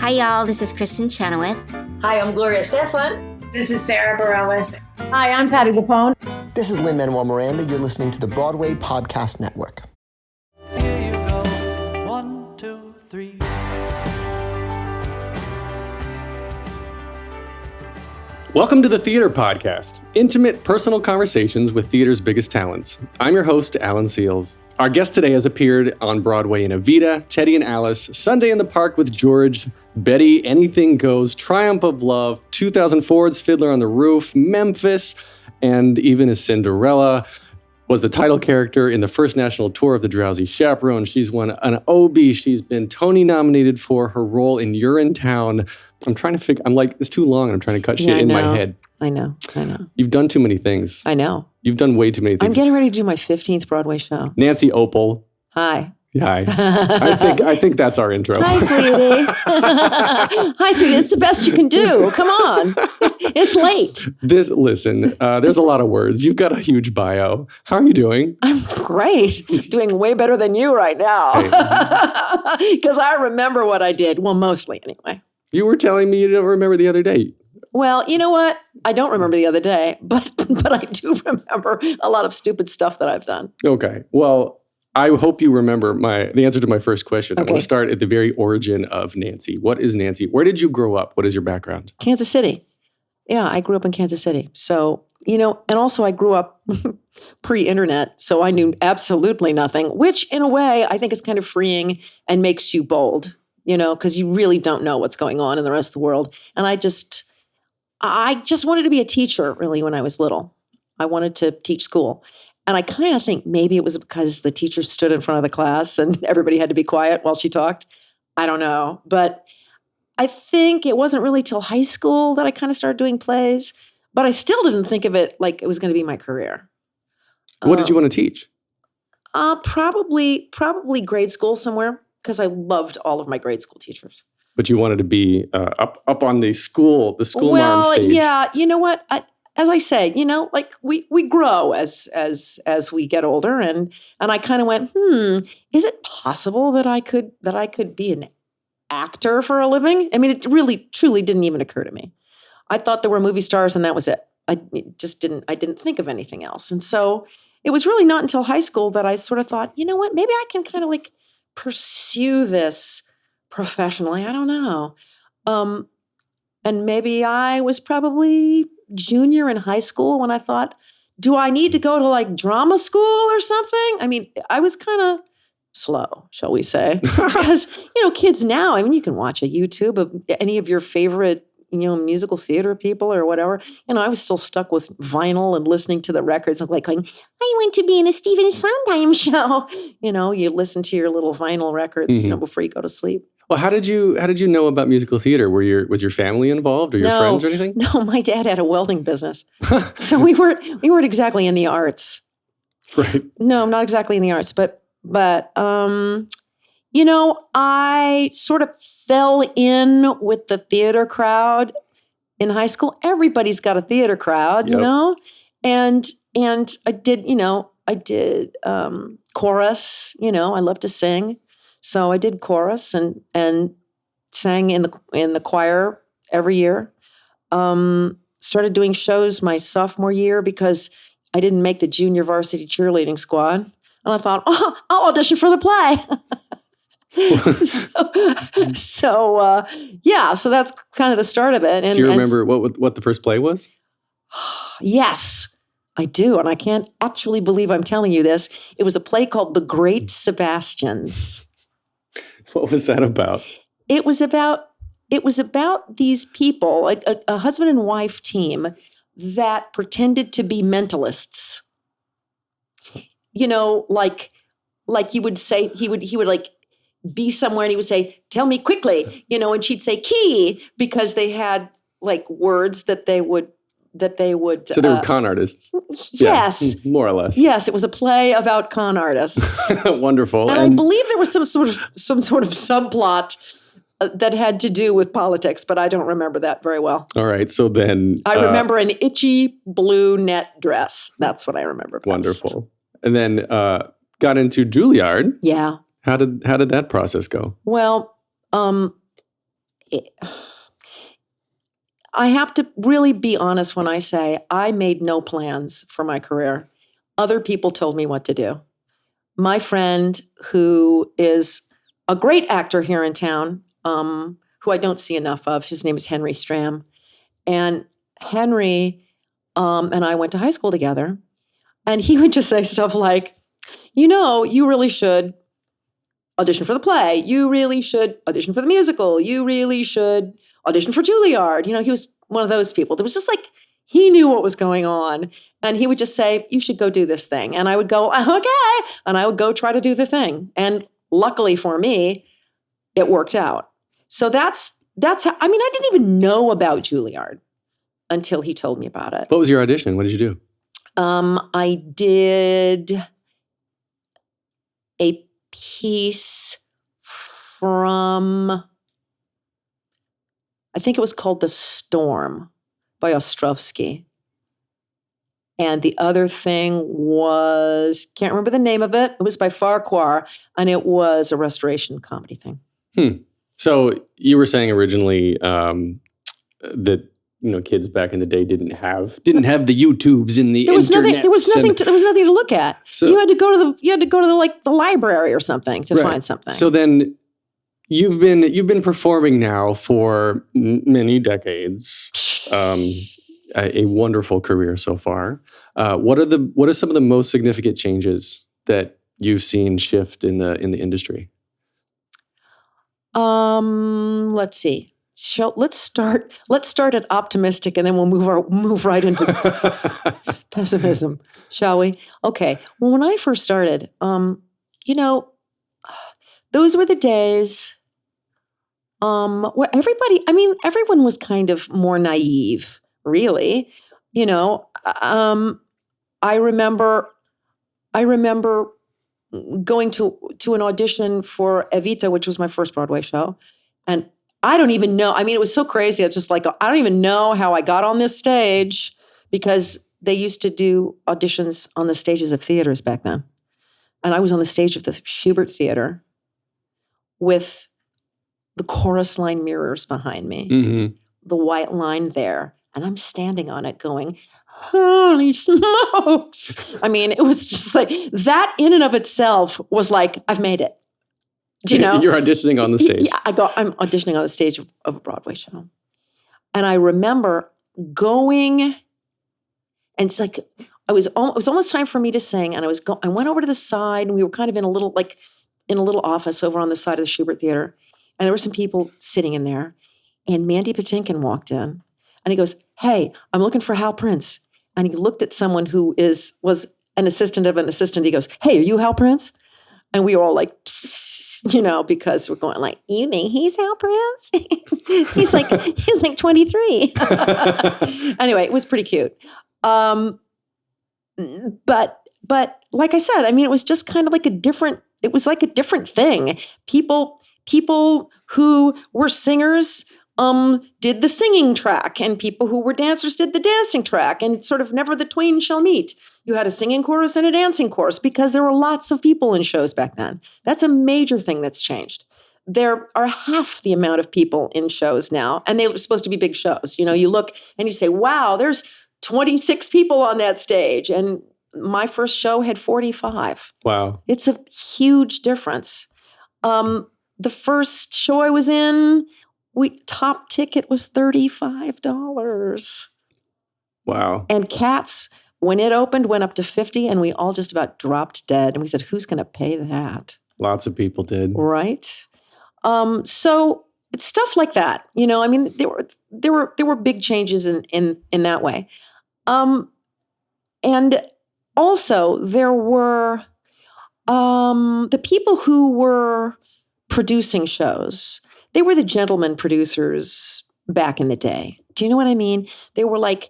Hi, y'all. This is Kristen Chenoweth. Hi, I'm Gloria Stefan. This is Sarah Bareilles. Hi, I'm Patty Lapone. This is Lin-Manuel Miranda. You're listening to the Broadway Podcast Network. Here you go. 1, 2, 3. Welcome to the Theater Podcast, intimate personal conversations with theater's biggest talents. I'm your host, Alan Seals. Our guest today has appeared on Broadway in Evita, Teddy and Alice, Sunday in the Park with George, Betty, Anything Goes, Triumph of Love, 2004's Fiddler on the Roof, Memphis, and even as Cinderella. Was the title character in the first national tour of the Drowsy Chaperone. She's won an Obie. She's been Tony nominated for her role in Urinetown. I'm trying to figure, I'm like, it's too long and I'm trying to cut shit in my head. I know. You've done too many things. I know. You've done way too many things. I'm getting ready to do my 15th Broadway show. Nancy Opel. Hi. Hi. I think that's our intro. Hi, sweetie. Hi, sweetie. It's the best you can do. Come on. It's late. Listen, there's a lot of words. You've got a huge bio. How are you doing? I'm great. Doing way better than you right now. Because I remember what I did. Well, mostly anyway. You were telling me you don't remember the other day. Well, you know what? I don't remember the other day, but I do remember a lot of stupid stuff that I've done. Okay. Well, I hope you remember the answer to my first question. Okay. I want to start at the very origin of Nancy. What is Nancy? Where did you grow up? What is your background? Kansas City. Yeah, I grew up in Kansas City. So, and also I grew up pre-internet, so I knew absolutely nothing, which in a way I think is kind of freeing and makes you bold, because you really don't know what's going on in the rest of the world. And I just wanted to be a teacher, really, when I was little. I wanted to teach school. And I kind of think maybe it was because the teacher stood in front of the class and everybody had to be quiet while she talked. I don't know. But I think it wasn't really till high school that I kind of started doing plays. But I still didn't think of it like it was going to be my career. What did you want to teach? Probably grade school somewhere, because I loved all of my grade school teachers. But you wanted to be up on the school mom stage. Well, yeah. You know what? As I say, like we grow as we get older, and I kind of went, is it possible that I could be an actor for a living? I mean, it really, truly didn't even occur to me. I thought there were movie stars, and that was it. I didn't think of anything else. And so it was really not until high school that I sort of thought, you know what, maybe I can kind of like pursue this professionally. I don't know. And maybe I was probably junior in high school when I thought, do I need to go to like drama school or something? I mean, I was kind of slow, shall we say, because, kids now, I mean, you can watch a YouTube of any of your favorite, musical theater people or whatever. I was still stuck with vinyl and listening to the records and like going, I went to be in a Stephen Sondheim show. You listen to your little vinyl records, before you go to sleep. Well, how did you know about musical theater? Was your family involved or your friends or anything? No, my dad had a welding business. So we weren't exactly in the arts. Right. No, not exactly in the arts, but I sort of fell in with the theater crowd in high school. Everybody's got a theater crowd, and I did chorus, I love to sing. So I did chorus and sang in the choir every year. Started doing shows my sophomore year because I didn't make the junior varsity cheerleading squad. And I thought, I'll audition for the play. So that's kind of the start of it. And, do you remember what the first play was? Yes, I do. And I can't actually believe I'm telling you this. It was a play called The Great Sebastians. What was that about? It was about these people, like a husband and wife team that pretended to be mentalists. Like you would say, he would like be somewhere and he would say, tell me quickly, and she'd say key, because they had like words that they would. So they were con artists. Yes. Yeah, more or less. Yes, it was a play about con artists. Wonderful. And I believe there was some sort of subplot that had to do with politics, but I don't remember that very well. All right. So then I remember an itchy blue net dress. That's what I remember best. Wonderful. And then got into Juilliard. Yeah. How did that process go? Well, I have to really be honest when I say I made no plans for my career. Other people told me what to do. My friend, who is a great actor here in town, who I don't see enough of, his name is Henry Stram. And Henry and I went to high school together. And he would just say stuff like, you really should audition for the play. You really should audition for the musical. You really should audition for Juilliard. He was one of those people. There was just like, he knew what was going on. And he would just say, you should go do this thing. And I would go, okay. And I would go try to do the thing. And luckily for me, it worked out. So that's how, I didn't even know about Juilliard until he told me about it. What was your audition? What did you do? I did a piece from, I think it was called The Storm by Ostrovsky. And the other thing was, can't remember the name of it. It was by Farquhar, and it was a restoration comedy thing. So you were saying originally that kids back in the day didn't have the YouTubes in the internet. There was nothing to look at. So you had to go to the library or something to find something. So then you've been performing now for many decades. A wonderful career so far. What are some of the most significant changes that you've seen shift in the industry? Let's see. Let's start at optimistic, and then we'll move right into pessimism, shall we? Okay. Well, when I first started, those were the days where everyone was kind of more naive, really. I remember going to an audition for Evita, which was my first Broadway show, and I don't even know. It was so crazy. It's just like, I don't even know how I got on this stage, because they used to do auditions on the stages of theaters back then. And I was on the stage of the Schubert Theater with the chorus line mirrors behind me, the white line there. And I'm standing on it going, holy smokes. It was just like, that in and of itself was like, I've made it. Do you know? You're auditioning on the stage. Yeah, I'm auditioning on the stage of a Broadway show. And I remember going, and it's like, it was almost time for me to sing. And I went over to the side, and we were kind of in a little office over on the side of the Schubert Theater. And there were some people sitting in there. And Mandy Patinkin walked in, and he goes, hey, I'm looking for Hal Prince. And he looked at someone who was an assistant of an assistant. He goes, hey, are you Hal Prince? And we were all like, because we're going like, you think he's Hal Prince? he's like 23. Anyway, it was pretty cute. But like I said, it was just kind of like a different thing. People who were singers did the singing track, and people who were dancers did the dancing track, and sort of never the twain shall meet. You had a singing chorus and a dancing chorus, because there were lots of people in shows back then. That's a major thing that's changed. There are half the amount of people in shows now, and they were supposed to be big shows. You look and you say, wow, there's 26 people on that stage. And my first show had 45. Wow. It's a huge difference. The first show I was in, top ticket was $35. Wow. And Cats, when it opened, went up to 50, and we all just about dropped dead. And we said, who's going to pay that? Lots of people did. Right. So it's stuff like that. There were big changes in that way. And also there were the people who were producing shows. They were the gentleman producers back in the day. Do you know what I mean? They were like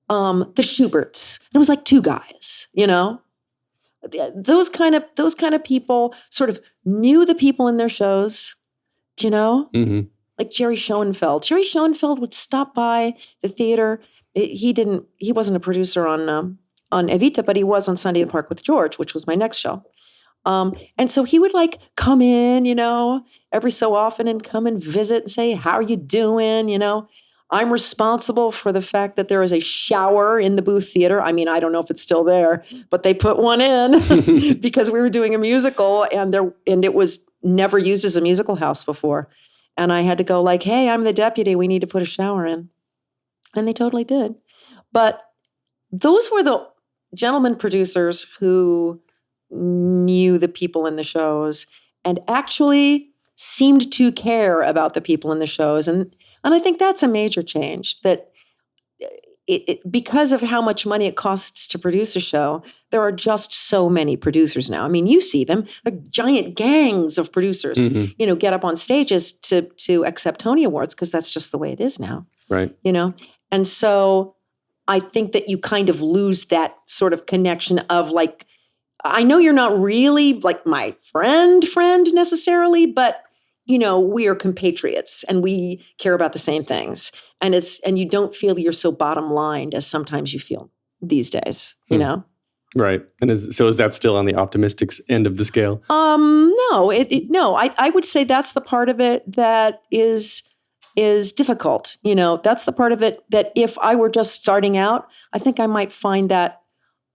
the Schuberts. It was like two guys, Those kind of people sort of knew the people in their shows. Do you know? Mm-hmm. Like Jerry Schoenfeld. Jerry Schoenfeld would stop by the theater. He wasn't a producer on Evita, but he was on Sunday in the Park with George, which was my next show. And so he would like come in, every so often and come and visit and say, how are you doing? I'm responsible for the fact that there is a shower in the Booth Theater. I mean, I don't know if it's still there, but they put one in because we were doing a musical and it was never used as a musical house before. And I had to go like, hey, I'm the deputy. We need to put a shower in. And they totally did. But those were the gentlemen producers who knew the people in the shows and actually seemed to care about the people in the shows. And I think that's a major change, that because of how much money it costs to produce a show, there are just so many producers now. I mean, you see them, like giant gangs of producers, get up on stages to accept Tony Awards because that's just the way it is now. Right. And so I think that you kind of lose that sort of connection of like, I know you're not really like my friend necessarily, but we are compatriots and we care about the same things. And you don't feel you're so bottom lined as sometimes you feel these days, Right. And is that still on the optimistic end of the scale? No, no, I would say that's the part of it that is difficult. That's the part of it that if I were just starting out, I think I might find that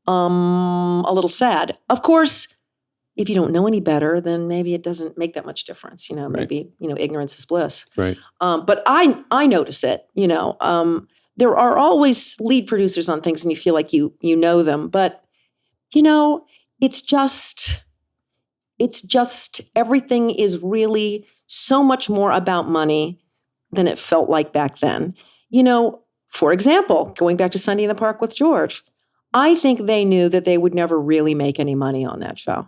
a little sad. Of course, if you don't know any better, then maybe it doesn't make that much difference. Right. Maybe, ignorance is bliss. Right. But I notice it, there are always lead producers on things and you feel like you know them, but it's just everything is really so much more about money than it felt like back then. For example, going back to Sunday in the Park with George, I think they knew that they would never really make any money on that show,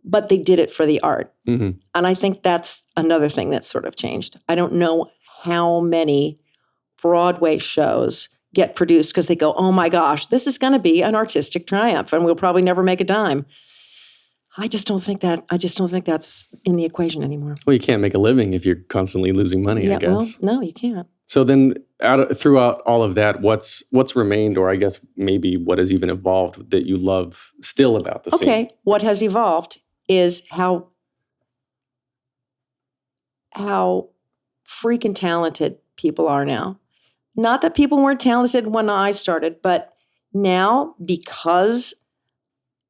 but they did it for the art. Mm-hmm. And I think that's another thing that's sort of changed. I don't know how many Broadway shows get produced because they go, oh my gosh, this is going to be an artistic triumph and we'll probably never make a dime. I just don't think that's in the equation anymore. Well, you can't make a living if you're constantly losing money, I guess. Well, no, you can't. So then throughout all of that, what's remained, or I guess maybe what has even evolved that you love still about the scene? Okay, what has evolved is how freaking talented people are now. Not that people weren't talented when I started, but now because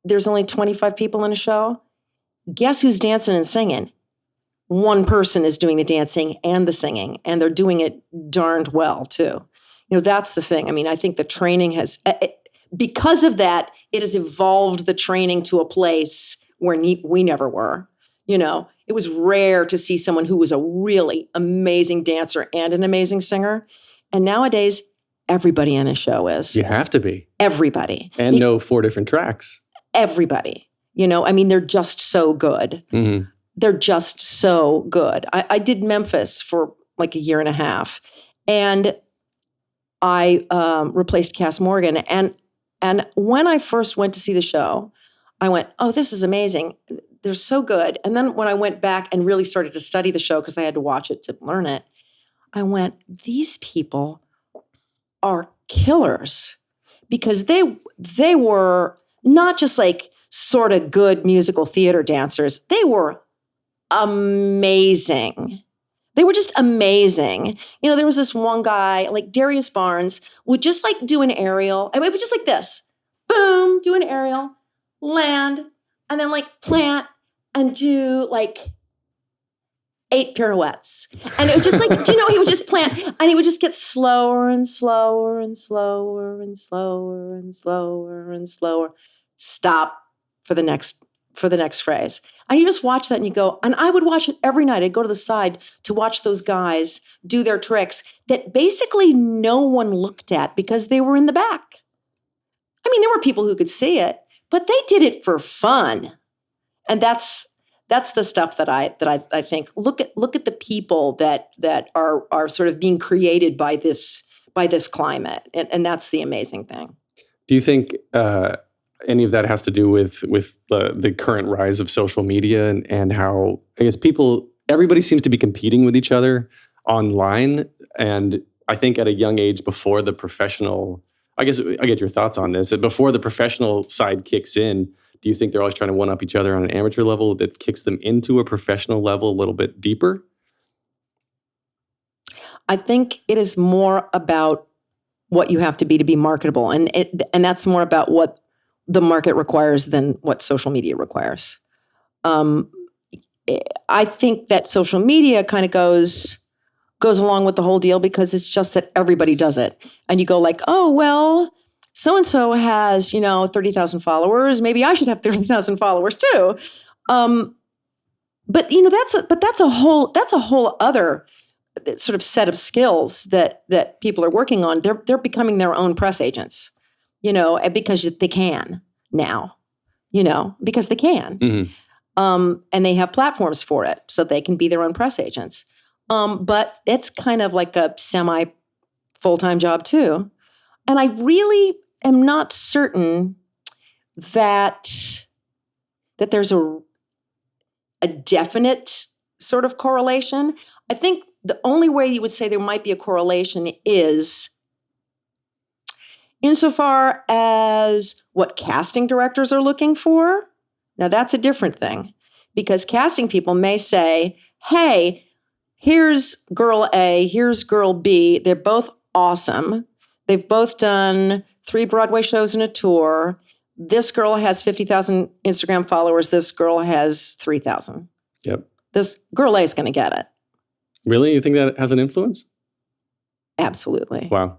there's only 25 people in a show, guess who's dancing and singing? One person is doing the dancing and the singing, and they're doing it darned well too. That's the thing. I mean, I think the training has, because of that, it has evolved the training to a place where we never were. It was rare to see someone who was a really amazing dancer and an amazing singer. And nowadays, everybody in a show is. You have to be. Everybody. And know 4 different tracks. Everybody. I mean, they're just so good. Mm-hmm. They're just so good. I did Memphis for like a year and a half, and I replaced Cass Morgan. And when I first went to see the show, I went, oh, this is amazing. They're so good. And then when I went back and really started to study the show, because I had to watch it to learn it, I went, these people are killers, because they were not just like sort of good musical theater dancers. They were amazing. They were just amazing. There was this one guy, like Darius Barnes, would just like do an aerial. I mean, it was just like this. Boom, do an aerial, land, and then like plant and do like 8 pirouettes. And it was just like, he would just plant and he would just get slower and slower and slower and slower and slower and slower. Stop for the next phrase. And you just watch that and you go, and I would watch it every night. I'd go to the side to watch those guys do their tricks that basically no one looked at because they were in the back. I mean, there were people who could see it, but they did it for fun. And that's the stuff that I think, look at the people that are sort of being created by this climate. And that's the amazing thing. Do you think any of that has to do with the current rise of social media and how, I guess, everybody seems to be competing with each other online? And I think at a young age, before the professional, I guess I get your thoughts on this, before the professional side kicks in, Do you think they're always trying to one-up each other on an amateur level that kicks them into a professional level a little bit deeper? I think it is more about what you have to be marketable. And that's more about what the market requires than what social media requires. I think that social media kind of goes along with the whole deal because it's just that everybody does it. And you go like, oh, well, so-and-so has, 30,000 followers. Maybe I should have 30,000 followers too. But that's a whole other sort of set of skills that people are working on. They're becoming their own press agents, because they can now, because they can. Mm-hmm. And they have platforms for it, so they can be their own press agents. But it's kind of like a semi full-time job too. And I really am not certain that there's a definite sort of correlation. I think the only way you would say there might be a correlation is insofar as what casting directors are looking for. Now, that's a different thing because casting people may say, hey, here's girl A, here's girl B. They're both awesome. They've both done 3 Broadway shows and a tour. This girl has 50,000 Instagram followers. This girl has 3,000. Yep. This girl A is going to get it. Really? You think that has an influence? Absolutely. Wow.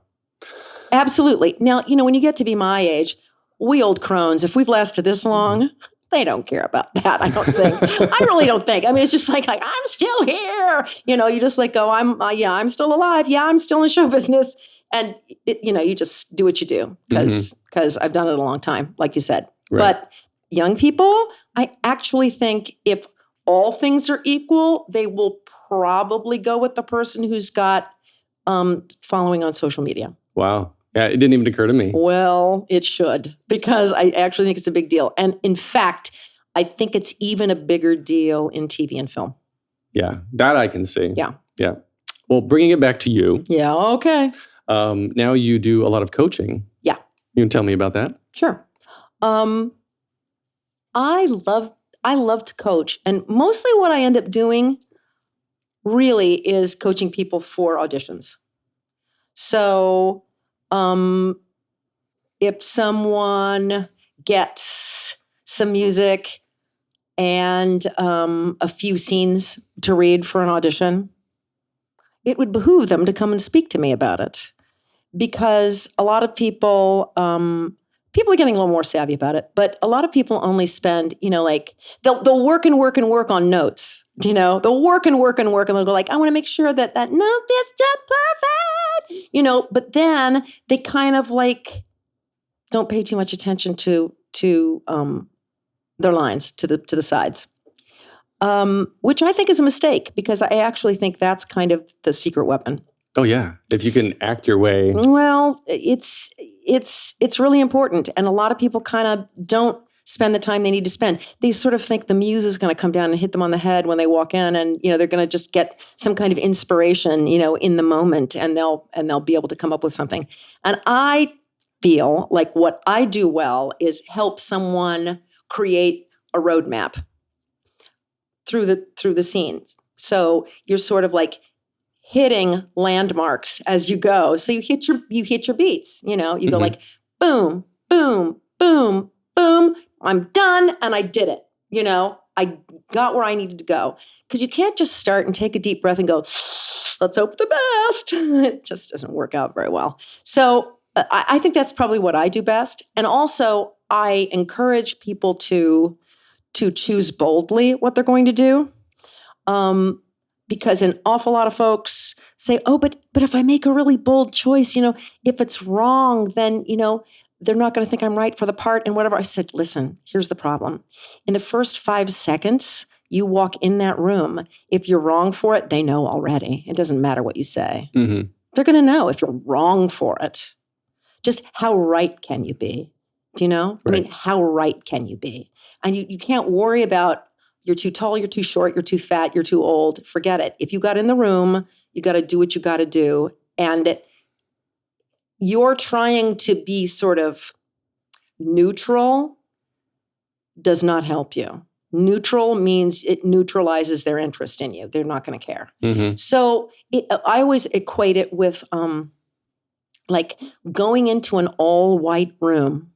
Absolutely. Now, when you get to be my age, we old crones, if we've lasted this long, they don't care about that, I don't think. I really don't think. I mean, it's just like I'm still here. You just like go, I'm still alive. Yeah, I'm still in show business. And, you just do what you do because I've done it a long time, like you said. Right. But young people, I actually think if all things are equal, they will probably go with the person who's got following on social media. Wow. Yeah, it didn't even occur to me. Well, it should, because I actually think it's a big deal. And in fact, I think it's even a bigger deal in TV and film. Yeah, that I can see. Yeah. Yeah. Well, bringing it back to you. Yeah, okay. Now you do a lot of coaching. Yeah. You can tell me about that? Sure. I love to coach. And mostly what I end up doing really is coaching people for auditions. So if someone gets some music and a few scenes to read for an audition, it would behoove them to come and speak to me about it. Because a lot of people are getting a little more savvy about it, but a lot of people only spend, they'll work and work and work on notes. They'll work and work and work, and they'll go like, I want to make sure that note is just perfect, but then they kind of like don't pay too much attention to their lines, to the sides, which I think is a mistake because I actually think that's kind of the secret weapon. Oh yeah, if you can act your way. Well, it's really important, and a lot of people kind of don't spend the time they need to spend. They sort of think the muse is going to come down and hit them on the head when they walk in, and they're going to just get some kind of inspiration, in the moment, and they'll be able to come up with something. And I feel like what I do well is help someone create a roadmap through the scenes. So you're sort of like hitting landmarks as you go. So you hit your beats, you go like, boom, boom, boom, boom. I'm done. And I did it. I got where I needed to go. Because you can't just start and take a deep breath and go, let's hope for the best. It just doesn't work out very well. So I think that's probably what I do best. And also I encourage people to choose boldly what they're going to do. Because an awful lot of folks say, oh, but if I make a really bold choice, if it's wrong, then, they're not going to think I'm right for the part and whatever. I said, listen, here's the problem. In the first 5 seconds, you walk in that room. If you're wrong for it, they know already. It doesn't matter what you say. Mm-hmm. They're going to know if you're wrong for it. Just how right can you be? Do you know? Right. I mean, how right can you be? And you can't worry about you're too tall, you're too short, you're too fat, you're too old. Forget it. If you got in the room, you got to do what you got to do. And you're trying to be sort of neutral. does not help you. Neutral means it neutralizes their interest in you. They're not going to care. So I always equate it with like going into an all white room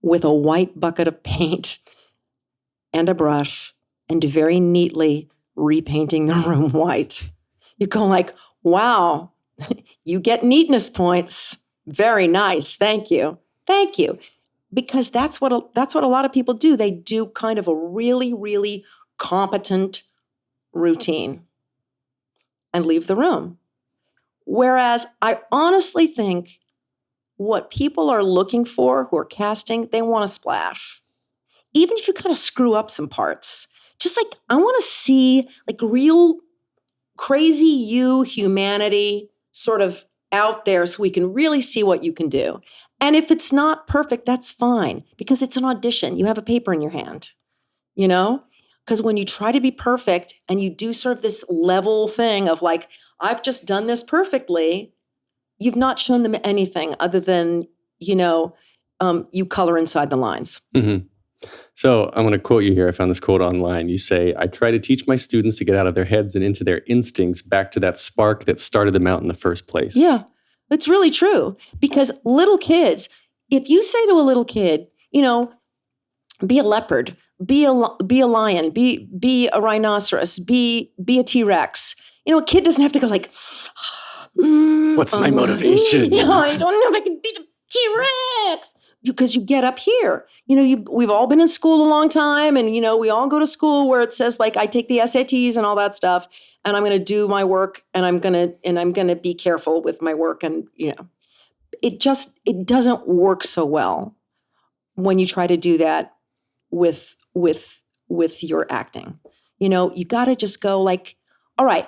with a white bucket of paint and a brush and very neatly repainting the room white. You go like, wow, you get neatness points. Very nice. Thank you. Thank you. Because that's what a lot of people do. They do kind of a really, really competent routine and leave the room. Whereas I honestly think what people are looking for who are casting, they want a splash. Even if you kind of screw up some parts, just like I want to see like real crazy you humanity sort of out there so we can really see what you can do. And if it's not perfect, that's fine because it's an audition. You have a paper in your hand, you know? Because when you try to be perfect and you do sort of this level thing of like, I've just done this perfectly, you've not shown them anything other than, you color inside the lines. Mm-hmm. So I'm going to quote you here. I found this quote online. You say, I try to teach my students to get out of their heads and into their instincts back to that spark that started them out in the first place. Yeah, it's really true. Because little kids, if you say to a little kid, be a leopard, be a lion, be a rhinoceros, be a T-Rex, a kid doesn't have to go like, what's my motivation? Yeah, I don't know if I can be the T-Rex. Because you get up here, we've all been in school a long time and, we all go to school where it says like, I take the SATs and all that stuff and I'm going to do my work and I'm going to be careful with my work. And, it doesn't work so well when you try to do that with your acting. You got to just go like, all right,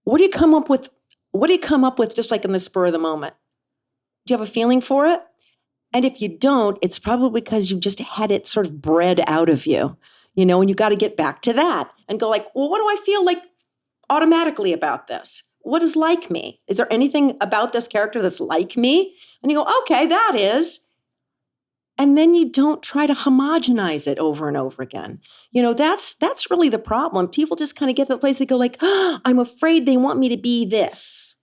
what do you come up with? What do you come up with just like in the spur of the moment? Do you have a feeling for it? And if you don't, it's probably because you just had it sort of bred out of you, and you got to get back to that and go like, well, what do I feel like automatically about this? What is like me? Is there anything about this character that's like me? And you go, okay, that is. And then you don't try to homogenize it over and over again. That's really the problem. People just kind of get to the place they go like, I'm afraid they want me to be this.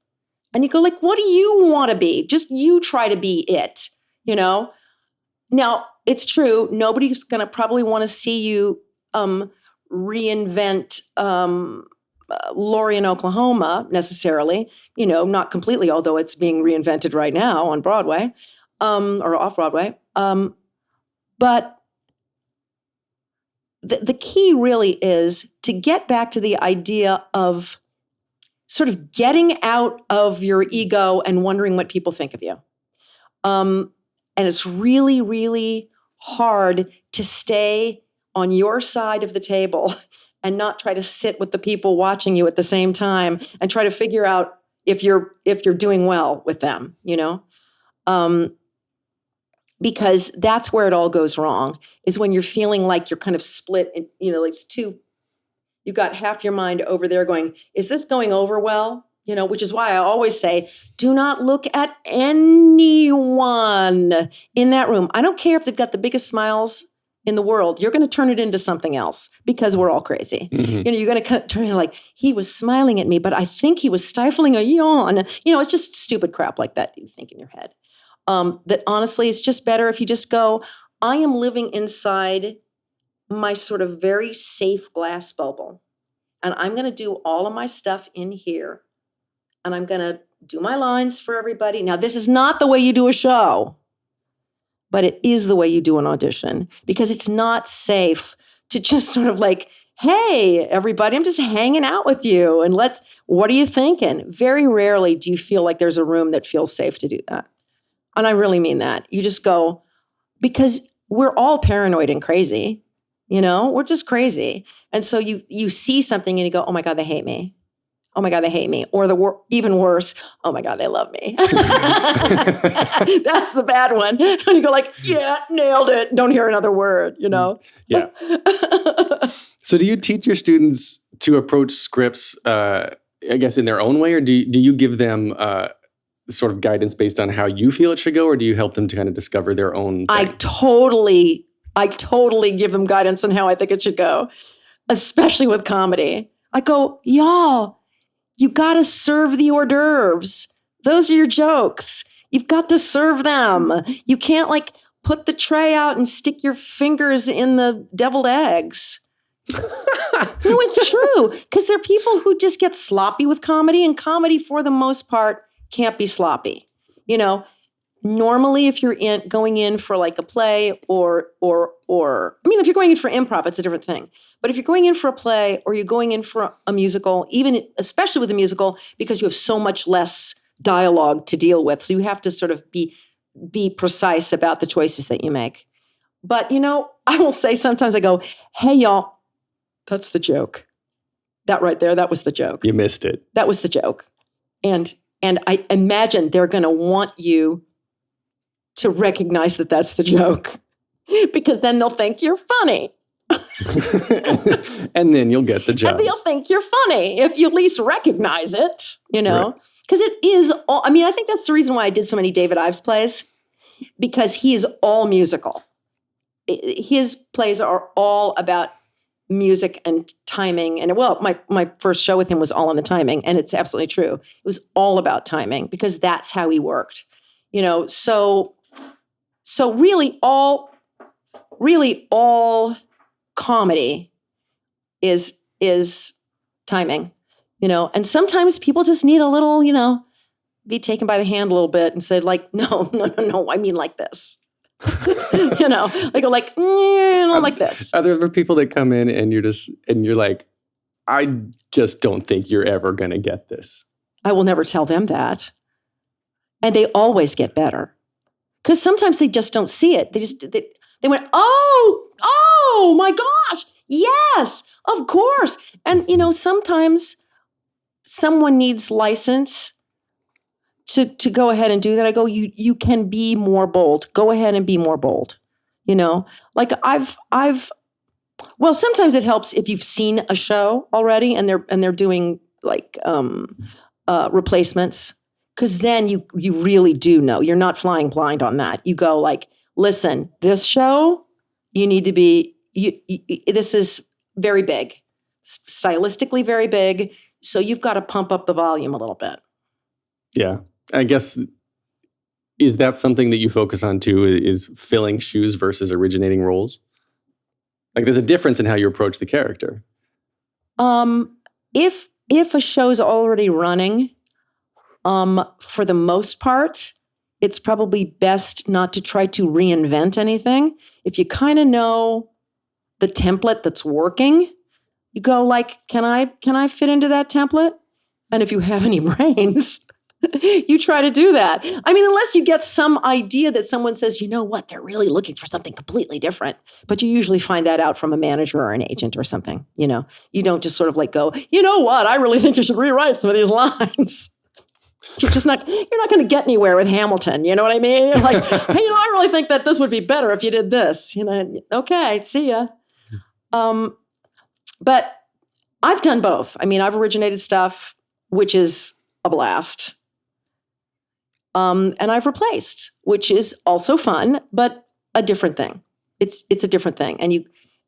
And you go like, what do you want to be? Just you try to be it. Now it's true. Nobody's going to probably want to see you reinvent Laurie in Oklahoma necessarily, not completely, although it's being reinvented right now on Broadway or off Broadway. But the key really is to get back to the idea of sort of getting out of your ego and wondering what people think of you. And it's really, really hard to stay on your side of the table and not try to sit with the people watching you at the same time and try to figure out if you're doing well with them, because that's where it all goes wrong, is when you're feeling like you're kind of split and, it's two, you've got half your mind over there going, is this going over well? Which is why I always say, do not look at anyone in that room. I don't care if they've got the biggest smiles in the world. You're going to turn it into something else because we're all crazy. Mm-hmm. You're going to turn it like, he was smiling at me, but I think he was stifling a yawn. It's just stupid crap like that you think in your head. That honestly, it's just better if you just go, I am living inside my sort of very safe glass bubble. And I'm going to do all of my stuff in here. And I'm going to do my lines for everybody. Now, this is not the way you do a show, but it is the way you do an audition, because it's not safe to just sort of like, hey, everybody, I'm just hanging out with you. And what are you thinking? Very rarely do you feel like there's a room that feels safe to do that. And I really mean that. You just go, because we're all paranoid and crazy, we're just crazy. And so you see something and you go, oh my God, they hate me. Oh my God, they hate me. Or even worse, oh my God, they love me. That's the bad one. And you go like, yeah, nailed it. Don't hear another word, Yeah. So do you teach your students to approach scripts, I guess, in their own way? Or do you give them sort of guidance based on how you feel it should go? Or do you help them to kind of discover their own thing? I totally I totally give them guidance on how I think it should go, especially with comedy. I go, y'all, you got to serve the hors d'oeuvres. Those are your jokes. You've got to serve them. You can't like put the tray out and stick your fingers in the deviled eggs. No, it's true. Because there are people who just get sloppy with comedy, and comedy, for the most part, can't be sloppy. You know, normally if you're going in for like a play or I mean, if you're going in for improv, it's a different thing. But if you're going in for a play or you're going in for a musical, even especially with a musical, because you have so much less dialogue to deal with, so you have to sort of be precise about the choices that you make. But, you know, I will say sometimes I go, hey, y'all, that's the joke. That right there, that was the joke. You missed it. That was the joke. And I imagine they're going to want you to recognize that that's the joke, because then they'll think you're funny. And then you'll get the job. And they'll think you're funny if you at least recognize it, you know? Because it is all, I mean, I think that's the reason why I did so many David Ives plays, because he is all musical. His plays are all about music and timing. And well, my first show with him was all on the timing, and it's absolutely true. It was all about timing because that's how he worked. You know, so really all comedy is timing, you know, and sometimes people just need a little, you know, be taken by the hand a little bit and say like, no, I mean like this. You know, I go like, not like this. Are there ever people that come in and you're like, I just don't think you're ever going to get this? I will never tell them that. And they always get better. Because sometimes they just don't see it. They went, oh my gosh, yes, of course. And, you know, sometimes someone needs license to go ahead and do that. I go, you can be more bold. Go ahead and be more bold. You know, like well, sometimes it helps if you've seen a show already and they're doing like replacements, because then you really do know. You're not flying blind on that. You go like, listen, this show, you need to be, this is very big, stylistically very big. So you've got to pump up the volume a little bit. Yeah. I guess, is that something that you focus on too, is filling shoes versus originating roles? Like there's a difference in how you approach the character. If a show's already running, for the most part, it's probably best not to try to reinvent anything. If you kind of know the template that's working, you go like, can I fit into that template? And if you have any brains, you try to do that. I mean, unless you get some idea that someone says, you know what, they're really looking for something completely different. But you usually find that out from a manager or an agent or something. You know, you don't just sort of like go, you know what, I really think you should rewrite some of these lines. You're not going to get anywhere with Hamilton. You know what I mean? You're like, hey, you know, I really think that this would be better if you did this. You know, okay, see ya. But I've done both. I mean, I've originated stuff, which is a blast. And I've replaced, which is also fun, but a different thing. It's a different thing.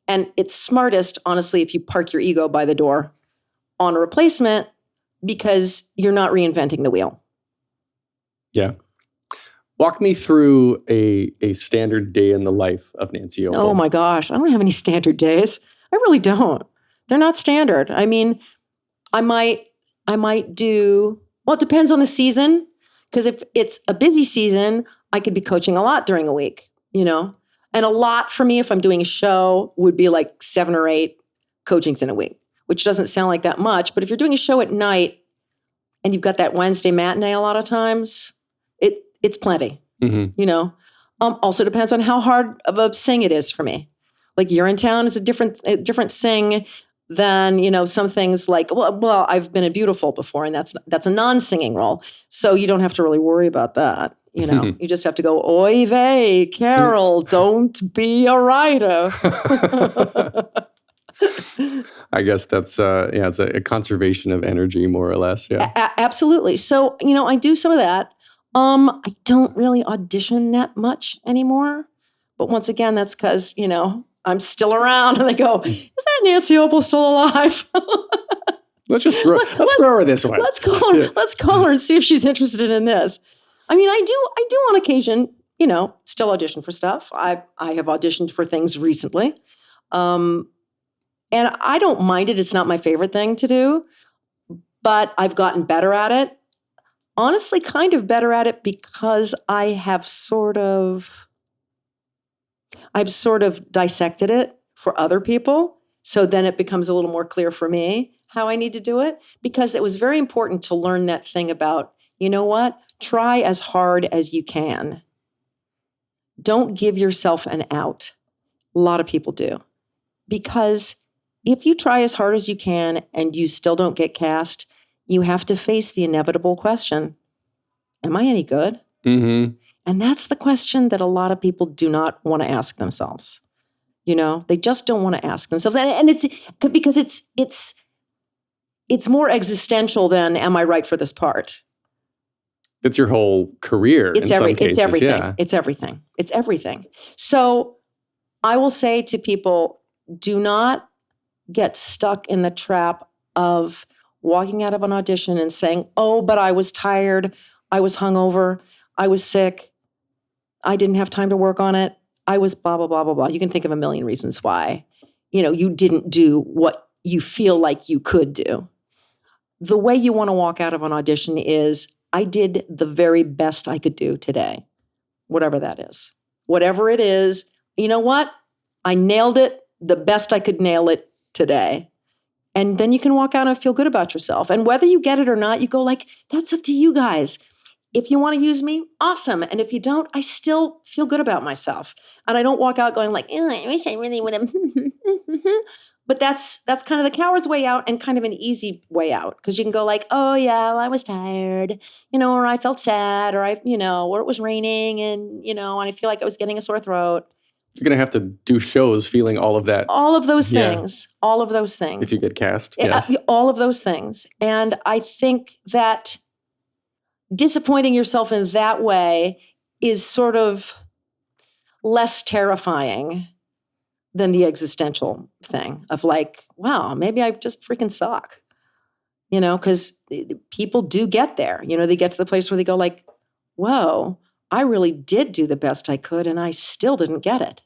And it's smartest, honestly, if you park your ego by the door on a replacement, because you're not reinventing the wheel. Yeah. Walk me through a standard day in the life of Nancy Opel. Oh my gosh, I don't have any standard days. I really don't. They're not standard. I mean, I might do, well, it depends on the season. Because if it's a busy season, I could be coaching a lot during a week, you know? And a lot for me, if I'm doing a show, would be like 7 or 8 coachings in a week, which doesn't sound like that much. But if you're doing a show at night and you've got that Wednesday matinee a lot of times, it's plenty, you know? Also depends on how hard of a sing it is for me. Like Urinetown is a different sing than, you know, some things like, well, I've been a Beautiful before, and that's a non-singing role. So you don't have to really worry about that. You know, you just have to go, oy vey, Carol, don't be a writer. I guess that's, it's a conservation of energy, more or less. Yeah, absolutely. So, you know, I do some of that. I don't really audition that much anymore, But once again, that's because, I'm still around. And they go, is that Nancy Opel still alive? Let's throw her this way. Let's call her and see if she's interested in this. I mean, I do on occasion, still audition for stuff. I have auditioned for things recently. And I don't mind it. It's not my favorite thing to do, but I've gotten better at it. Honestly, kind of better at it because I've sort of dissected it for other people. So then it becomes a little more clear for me how I need to do it, because it was very important to learn that thing about, you know what? Try as hard as you can. Don't give yourself an out. A lot of people do. Because if you try as hard as you can and you still don't get cast, you have to face the inevitable question, am I any good? Mm-hmm. And that's the question that a lot of people do not want to ask themselves. They just don't want to ask themselves. And it's because it's more existential than, am I right for this part? It's your whole career in some cases. It's everything. Yeah. It's everything. It's everything. So I will say to people, do not get stuck in the trap of walking out of an audition and saying, oh, but I was tired. I was hungover. I was sick. I didn't have time to work on it. I was blah, blah, blah, blah, blah. You can think of a million reasons why, you didn't do what you feel like you could do. The way you want to walk out of an audition is, I did the very best I could do today, whatever that is. Whatever it is, you know what? I nailed it the best I could nail it today. And then you can walk out and feel good about yourself. And whether you get it or not, you go like, that's up to you guys. If you want to use me, awesome. And if you don't, I still feel good about myself. And I don't walk out going like, I wish I really would have. But that's kind of the coward's way out and kind of an easy way out. Because you can go like, oh yeah, well, I was tired, or I felt sad, or or it was raining and, and I feel like I was getting a sore throat. You're going to have to do shows feeling all of that. All of those things. All of those things. If you get cast, yes. All of those things. And I think that disappointing yourself in that way is sort of less terrifying than the existential thing of like, wow, maybe I just freaking suck. Because people do get there. They get to the place where they go like, whoa, I really did do the best I could and I still didn't get it.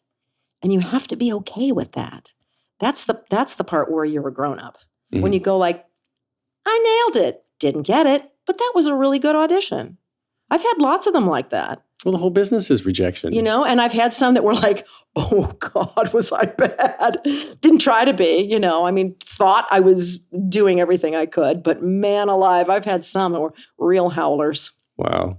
And you have to be okay with that. That's the part where you're a grown-up. Mm-hmm. When you go like, I nailed it, didn't get it, but that was a really good audition. I've had lots of them like that. Well, the whole business is rejection. And I've had some that were like, oh God, was I bad? Didn't try to be, thought I was doing everything I could, but man alive, I've had some that were real howlers. Wow.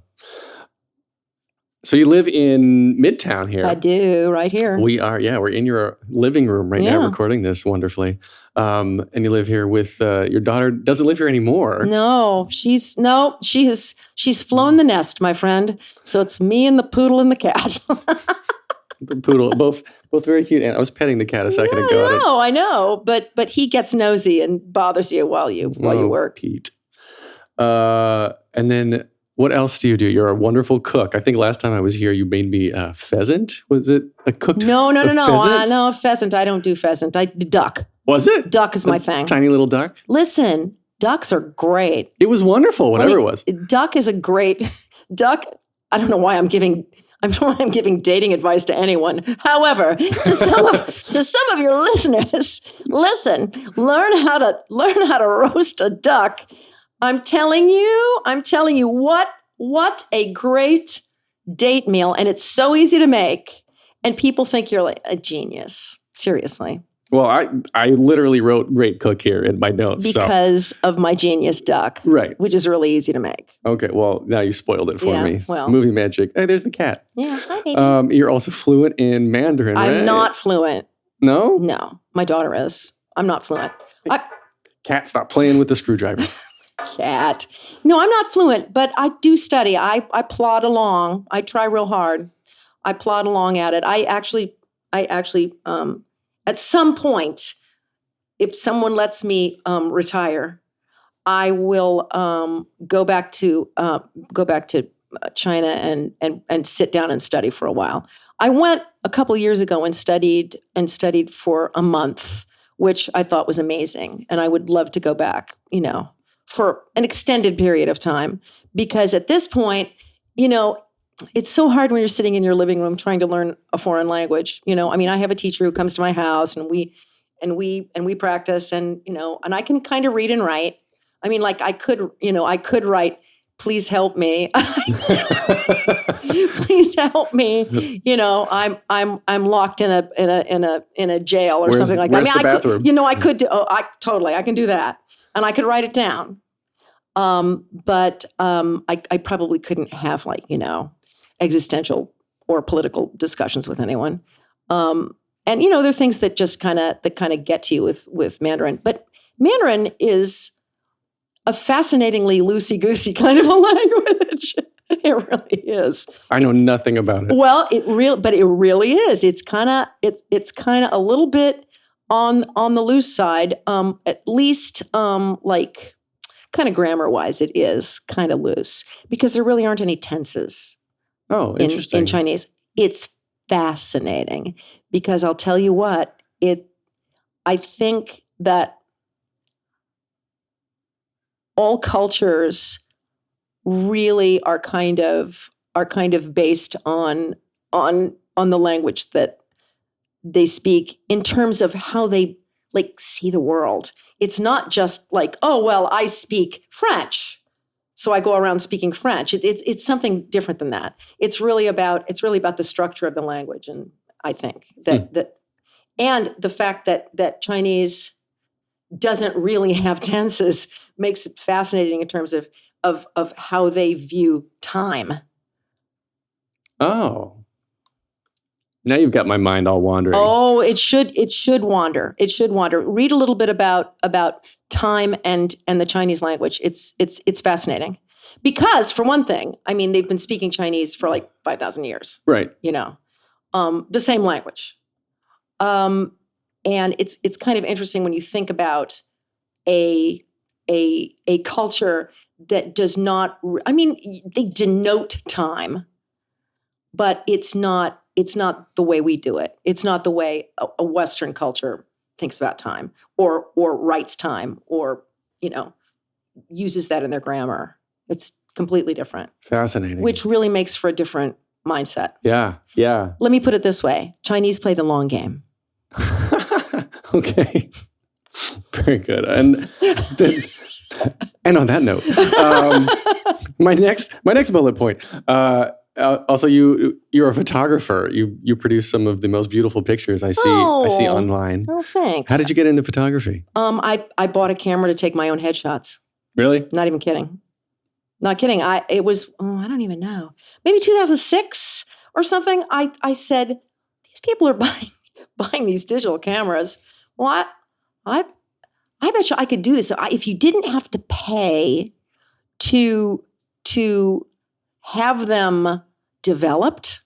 So you live in Midtown here. I do, right here. We're in your living room right now recording this wonderfully. And you live here with your daughter, doesn't live here anymore. No, she's flown the nest, my friend. So it's me and the poodle and the cat. The poodle, both very cute. And I was petting the cat a second ago. I know. But he gets nosy and bothers you while you work. Pete. And then what else do you do? You're a wonderful cook. I think last time I was here, you made me a pheasant. Was it a cooked No. pheasant? No, pheasant. I don't do pheasant. I do duck. Was it? Duck is my thing. Tiny little duck? Listen, ducks are great. It was wonderful, whatever it was. Duck is a great... Duck, I don't know why I'm giving dating advice to anyone. However, to some of your listeners, listen, learn how to roast a duck. I'm telling you what a great date meal. And it's so easy to make. And people think you're like a genius. Seriously. Well, I literally wrote great cook here in my notes. Because of my genius duck. Right. Which is really easy to make. Okay. Well, now you spoiled it for me. Well. Movie magic. Hey, there's the cat. Yeah. Hi, baby. You're also fluent in Mandarin, right? I'm not fluent. No? No. My daughter is. I'm not fluent. Cat, stop playing with the screwdriver. Cat. No, I'm not fluent, but I do study. I plod along. I try real hard. I plod along at it. I actually, at some point, if someone lets me retire, I will go back to China and sit down and study for a while. I went a couple years ago and studied for a month, which I thought was amazing, and I would love to go back, for an extended period of time, because at this point, it's so hard when you're sitting in your living room trying to learn a foreign language. I have a teacher who comes to my house, and we practice, and and I can kind of read and write. I could write, "Please help me." Please help me. I'm locked in a jail or something like that. Where's the bathroom? I could do. I can do that, and I could write it down. But I probably couldn't have existential or political discussions with anyone. And there are things that just kind of get to you with Mandarin. But Mandarin is a fascinatingly loosey-goosey kind of a language. It really is. I know nothing about it. Well, it really is. It's kind of a little bit on the loose side. At least kind of grammar-wise, it is kind of loose because there really aren't any tenses. Oh, interesting. In Chinese. It's fascinating because I'll tell you what, I think that all cultures really are kind of based on the language that they speak in terms of how they see the world. It's not just I speak French, so I go around speaking French. It's something different than that. It's really about the structure of the language, and I think that and the fact that Chinese doesn't really have tenses makes it fascinating in terms of how they view time. Oh. Now you've got my mind all wandering. Oh, it should wander. It should wander. Read a little bit about time and the Chinese language. It's fascinating. Because for one thing, they've been speaking Chinese for 5,000 years. Right. The same language. And it's kind of interesting when you think about a culture that does not, they denote time, but it's not the way we do it. It's not the way a Western culture thinks about time or writes time or, uses that in their grammar. It's completely different. Fascinating. Which really makes for a different mindset. Yeah, yeah. Let me put it this way. Chinese play the long game. Okay. Very good. And on that note, my next bullet point. Also, you're a photographer. You produce some of the most beautiful pictures I see online. Oh, thanks. How did you get into photography? I bought a camera to take my own headshots. Really? Not even kidding. Not kidding. It was I don't even know. Maybe 2006 or something. I said, these people are buying these digital cameras. Well, I bet you I could do this. If you didn't have to pay to have them developed,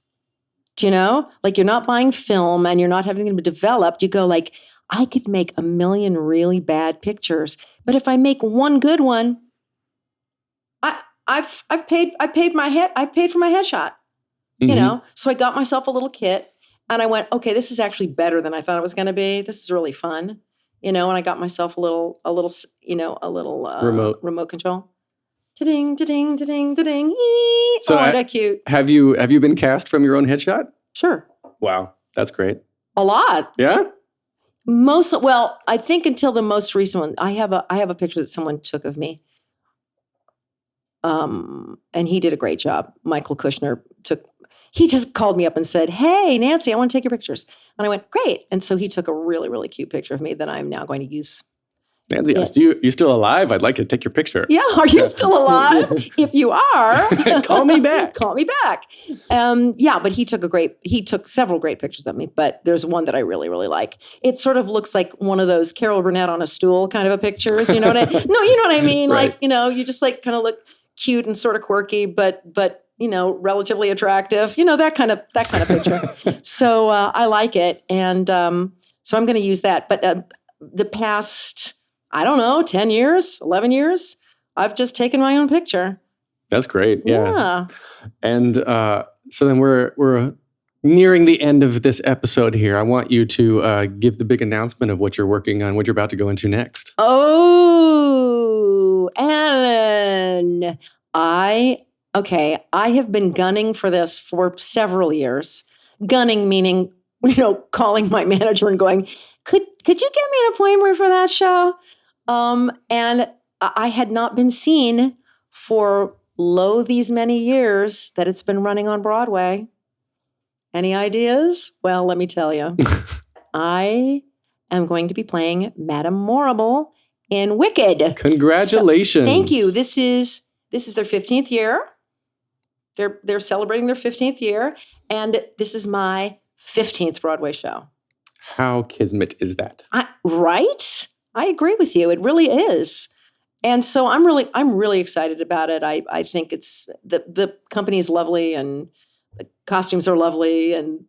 you're not buying film and you're not having them developed. You go I could make 1 million really bad pictures, but if I make one good one, I've paid for my headshot. Mm-hmm. So I got myself a little kit and I went, okay, this is actually better than I thought it was going to be. This is really fun, and I got myself a little remote control. Ta-ding, ta-ding, ta-ding, ta-ding. So isn't that cute? Have you been cast from your own headshot? Sure. Wow, that's great. A lot. Yeah? I think until the most recent one. I have a picture that someone took of me. And he did a great job. Michael Kushner he just called me up and said, "Hey, Nancy, I want to take your pictures." And I went, "Great." And so he took a really, really cute picture of me that I'm now going to use. Nancy, you still alive? I'd like to take your picture. Yeah, are you still alive? If you are, call me back. Call me back. But he took several great pictures of me, but there's one that I really, really like. It sort of looks like one of those Carol Burnett on a stool kind of a pictures. You know what I mean? Right. You just kind of look cute and sort of quirky, but relatively attractive. That kind of picture. So I like it, and so I'm going to use that. But the past, I don't know, 10 years, 11 years, I've just taken my own picture. That's great. Yeah. Yeah. And so then we're nearing the end of this episode here. I want you to give the big announcement of what you're working on, what you're about to go into next. Oh, Alan. I have been gunning for this for several years. Gunning meaning, calling my manager and going, could you get me an appointment for that show? And I had not been seen for these many years that it's been running on Broadway. Any ideas? Well, let me tell you. I am going to be playing Madame Morrible in Wicked. Congratulations. Thank you. This is their 15th year. They're celebrating their 15th year, and this is my 15th Broadway show. How kismet is that? Right? I agree with you. It really is. And so I'm really excited about it. I think it's the company is lovely, and the costumes are lovely, and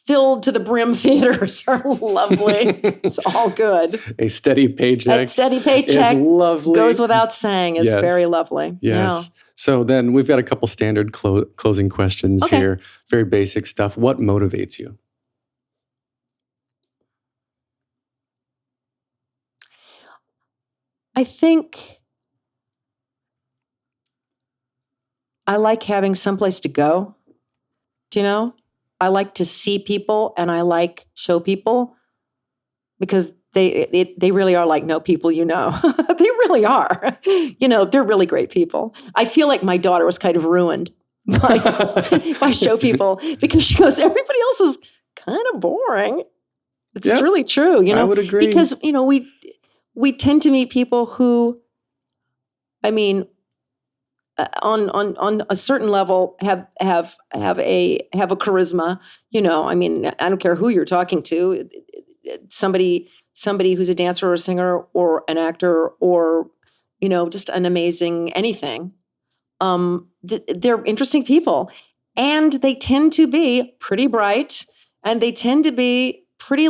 filled to the brim theaters are lovely. It's all good. A steady paycheck. A steady paycheck is lovely. Goes without saying. It's very lovely. Yes. Yeah. So then we've got a couple standard closing questions here. Very basic stuff. What motivates you? I think I like having someplace to go. Do you know? I like to see people, and I like show people, because they really are like no people, They really are. They're really great people. I feel like my daughter was kind of ruined by show people, because she goes, everybody else is kind of boring. It's really true, I would agree. Because, we tend to meet people who, on a certain level have a charisma. I don't care who you're talking to, somebody who's a dancer or a singer or an actor or just an amazing anything. They're interesting people, and they tend to be pretty bright, and they tend to be pretty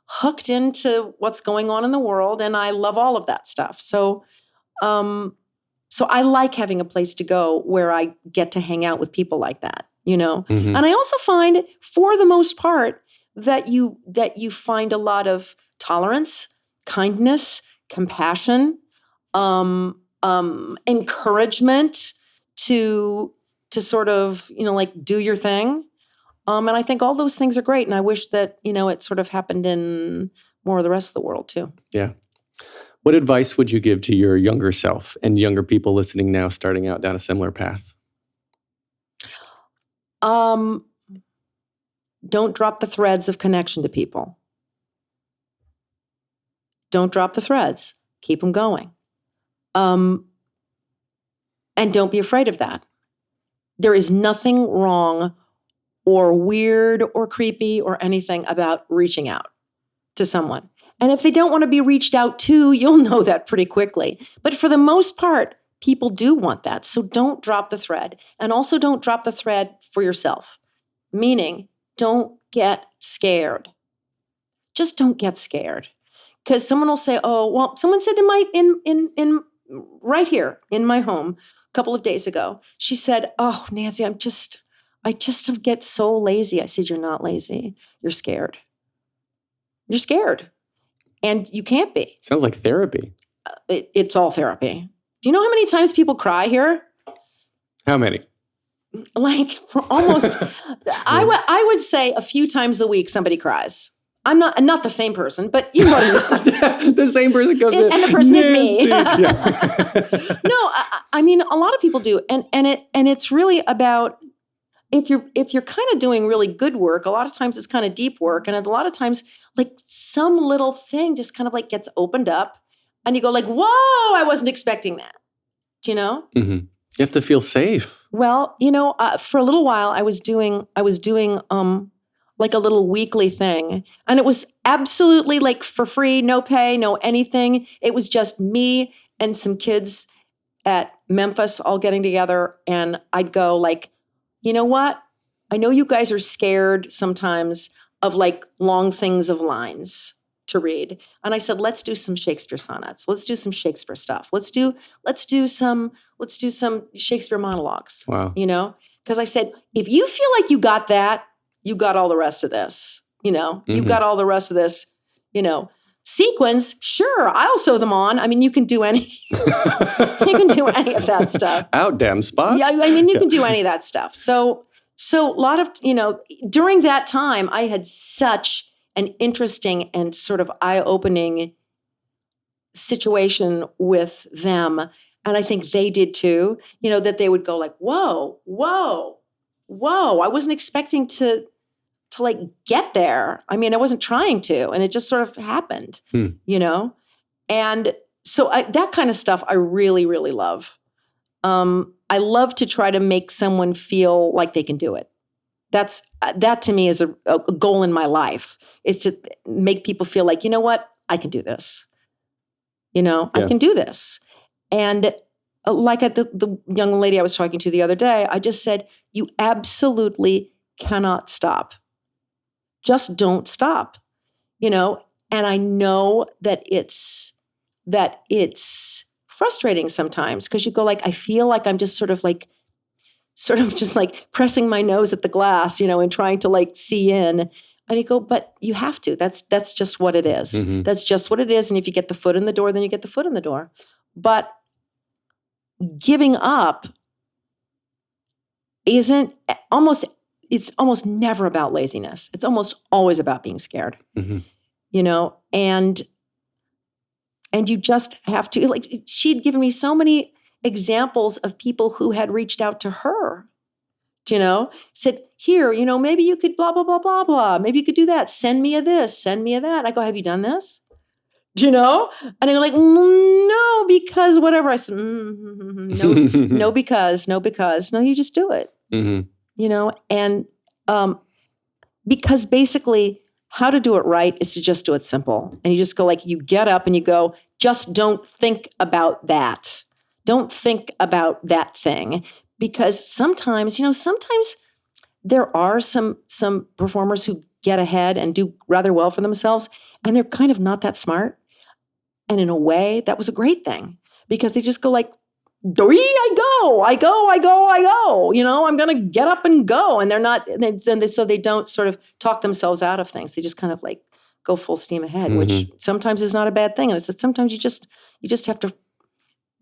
hooked into what's going on in the world, and I love all of that stuff. So I like having a place to go where I get to hang out with people like that, Mm-hmm. And I also find, for the most part, that you find a lot of tolerance, kindness, compassion, encouragement to sort of, do your thing. And I think all those things are great. And I wish that, it sort of happened in more of the rest of the world too. Yeah. What advice would you give to your younger self and younger people listening now, starting out down a similar path? Don't drop the threads of connection to people. Don't drop the threads. Keep them going. And don't be afraid of that. There is nothing wrong or weird or creepy or anything about reaching out to someone. And if they don't want to be reached out to, you'll know that pretty quickly. But for the most part, people do want that. So don't drop the thread. And also don't drop the thread for yourself. Meaning, don't get scared. Just don't get scared. Because someone will say, oh, well, someone said in right here in my home a couple of days ago, she said, oh, Nancy, I just get so lazy. I said, you're not lazy. You're scared. You're scared. And you can't be. Sounds like therapy. It's all therapy. Do you know how many times people cry here? How many? For almost, I would say a few times a week somebody cries. I'm not the same person, but you know what I mean. The same person comes in. And the person is me. Yeah. No, I mean, a lot of people do. And it's really about, if you're kind of doing really good work, a lot of times it's kind of deep work. And a lot of times, some little thing just kind of gets opened up and you go whoa, I wasn't expecting that. Do you know? Mm-hmm. You have to feel safe. Well, for a little while I was doing a little weekly thing, and it was absolutely for free, no pay, no anything. It was just me and some kids at Memphis all getting together, and I'd go you know what? I know you guys are scared sometimes of long things of lines. to read. And I said, let's do some Shakespeare sonnets. Let's do some Shakespeare stuff. Let's do some Shakespeare monologues. Wow. You know? Because I said, if you feel like you got that, you got all the rest of this. You know, you got all the rest of this, you know. Sequins, sure, I'll sew them on. I mean, you can do any you can do any of that stuff. Out damn spot. Yeah, I mean, you can do any of that stuff. So a lot of, you know, during that time, I had such an interesting and sort of eye-opening situation with them. And I think they did too, you know, that they would go like, whoa, whoa, whoa. I wasn't expecting to like get there. I mean, I wasn't trying to, and it just sort of happened, you know? And so that kind of stuff I really, really love. I love to try to make someone feel like they can do it. That to me is a goal in my life, is to make people feel like, you know what, I can do this. You know, I can do this. And like the young lady I was talking to the other day, I just said, you absolutely cannot stop. Just don't stop, you know? And I know that it's frustrating sometimes, because you go like, I feel like I'm just sort of just like pressing my nose at the glass, you know, and trying to like see in. And you go, but you have to. That's just what it is. Mm-hmm. That's just what it is. And if you get the foot in the door, then you get the foot in the door. But giving up it's almost never about laziness. It's almost always about being scared, you know, and you just have to, like, she'd given me so many examples of people who had reached out to her, you know, said, here, you know, maybe you could blah, blah, blah, blah, blah. Maybe you could do that. Send me a this, send me a that. I go, have you done this? Do you know? And they're like, no, because whatever. I said, no, because. No, you just do it. Mm-hmm. You know, and because basically how to do it right is to just do it simple. And you just go like, you get up and you go, just don't think about that. Don't think about that thing. Because sometimes there are some performers who get ahead and do rather well for themselves, and they're kind of not that smart. And in a way, that was a great thing, because they just go like, I go. You know, I'm going to get up and go. And they're not, so they don't sort of talk themselves out of things. They just kind of like go full steam ahead, which sometimes is not a bad thing. And it's that sometimes you just have to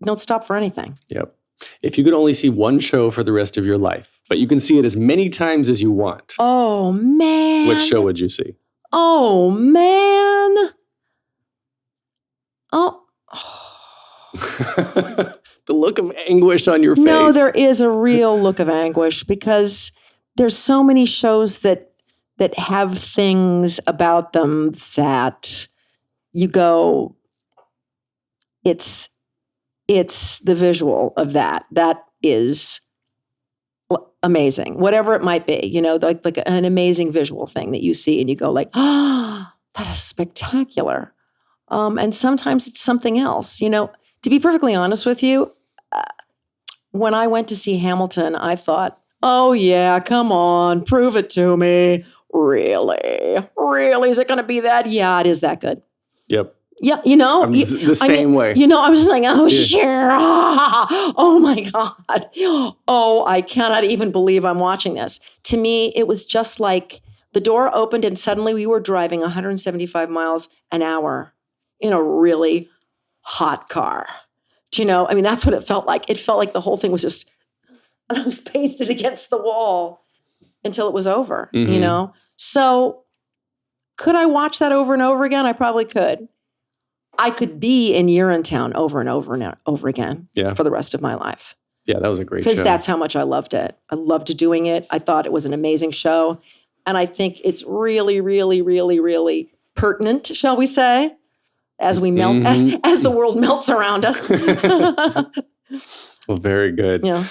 don't stop for anything. Yep. If you could only see one show for the rest of your life, but you can see it as many times as you want. Oh, man. Which show would you see? Oh, man. Oh. The look of anguish on your face. No, there is a real look of anguish, because there's so many shows that have things about them that you go, it's the visual of that. That is amazing. Whatever it might be, you know, like an amazing visual thing that you see and you go like, oh, that is spectacular. And sometimes it's something else, you know. To be perfectly honest with you, when I went to see Hamilton, I thought, oh yeah, come on, prove it to me. Really? Really? Is it going to be that? Yeah, it is that good. Yep. Yeah, you know. The same way. You know, I was just like, oh, sure. Oh my God. Oh, I cannot even believe I'm watching this. To me, it was just like the door opened and suddenly we were driving 175 miles an hour in a really hot car. Do you know? I mean, that's what it felt like. It felt like the whole thing was just, and I was pasted against the wall until it was over, you know? So could I watch that over and over again? I probably could. I could be in Urinetown over and over and over again for the rest of my life. Yeah, that was a great show. Because that's how much I loved it. I loved doing it. I thought it was an amazing show. And I think it's really, really, really, really pertinent, shall we say, as we melt, as the world melts around us. Well, very good. Yeah.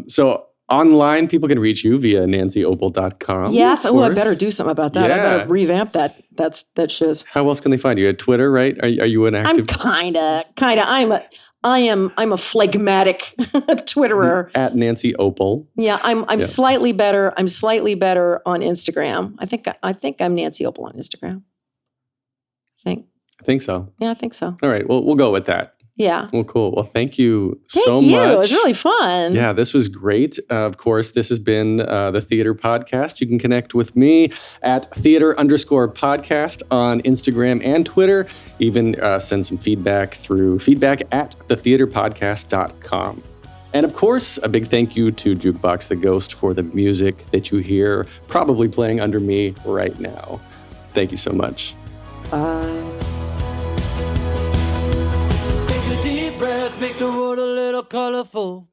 So online, people can reach you via nancyopel.com. Yes. Oh, I better do something about that. Yeah. I better revamp that shiz. How else can they find you? At Twitter, right? Are you an active? I'm kinda. I'm a phlegmatic Twitterer. At Nancy Opel. Yeah, I'm slightly better. I'm slightly better on Instagram. I think I'm Nancy Opel on Instagram. think. I think so. Yeah, I think so. All right. Well, we'll go with that. Yeah. Well, cool. Well, thank you Thank so you. much. It was really fun. Yeah, this was great. Of course, this has been the Theater Podcast. You can connect with me at theater_podcast on Instagram and Twitter. Even send some feedback through feedback@thetheaterpodcast.com. And of course, a big thank you to Jukebox the Ghost for the music that you hear probably playing under me right now. Thank you so much. Take a deep breath, make the world a little colorful.